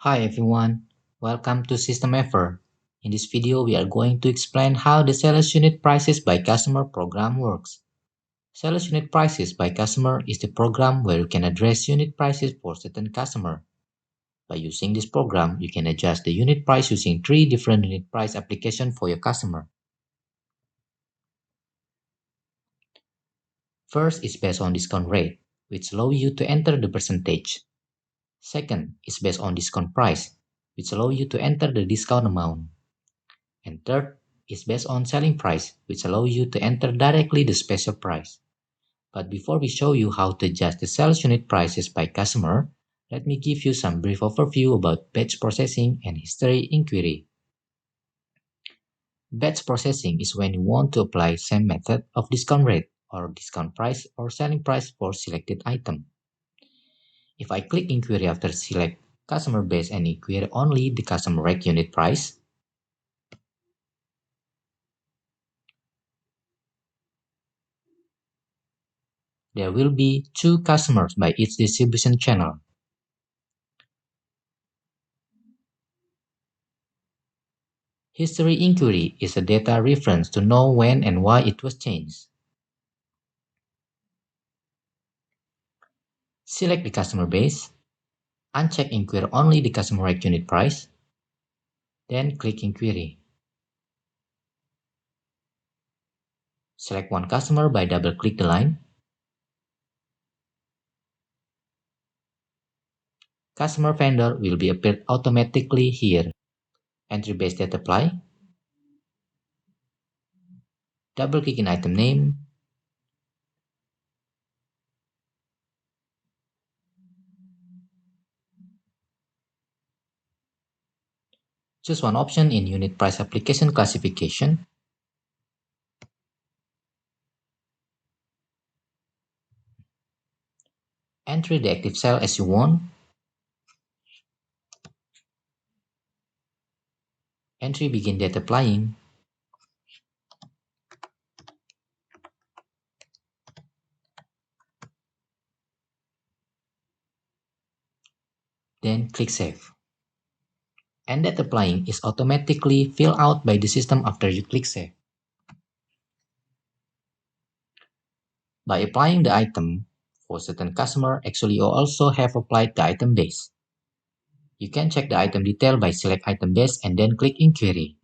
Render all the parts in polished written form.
Hi everyone, welcome to SystemEver. In this video, we are going to explain how the sales unit prices by customer program works. Sales unit prices by customer is the program where you can address unit prices for certain customer. By using this program, you can adjust the unit price using 3 different unit price applications for your customer. First is based on discount rate, which allow you to enter the percentage. Second is based on discount price, which allow you to enter the discount amount. And third is based on selling price, which allow you to enter directly the special price. But before we show you how to adjust the sales unit prices by customer, let me give you some brief overview about batch processing and history inquiry. Batch processing is when you want to apply same method of discount rate or discount price or selling price for selected item. If I click inquiry after select customer base and inquiry only the customer rate unit price, there will be 2 customers by each distribution channel. History inquiry is a data reference to know when and why it was changed. Select the customer base, uncheck inquire only the customer rate unit price, then click inquiry. Select one customer by double-click the line. Customer vendor will be appeared automatically here. Entry based data apply. Double-click in item name. Choose one option in unit price application classification. Enter the active cell as you want. Entry begin data applying. Then click save. And that applying is automatically filled out by the system after you click save. By applying the item for certain customer, actually you also have applied the item base. You can check the item detail by select item base and then click inquiry.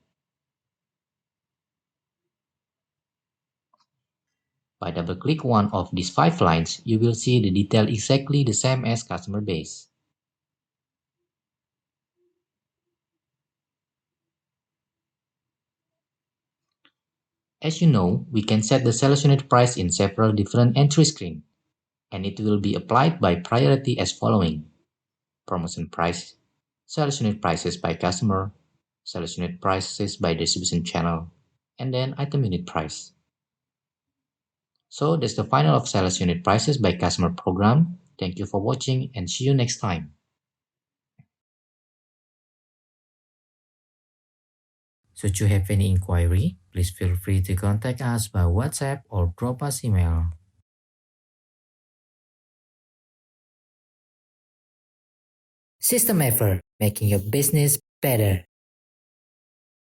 By double click one of these 5 lines, you will see the detail exactly the same as customer base. As you know, we can set the sales unit price in several different entry screens, and it will be applied by priority as following: promotion price, sales unit prices by customer, sales unit prices by distribution channel, and then item unit price. So that's the final of sales unit prices by customer program. Thank you for watching and see you next time. Should you have any inquiry, please feel free to contact us by WhatsApp or drop us email. SystemEver, making your business better.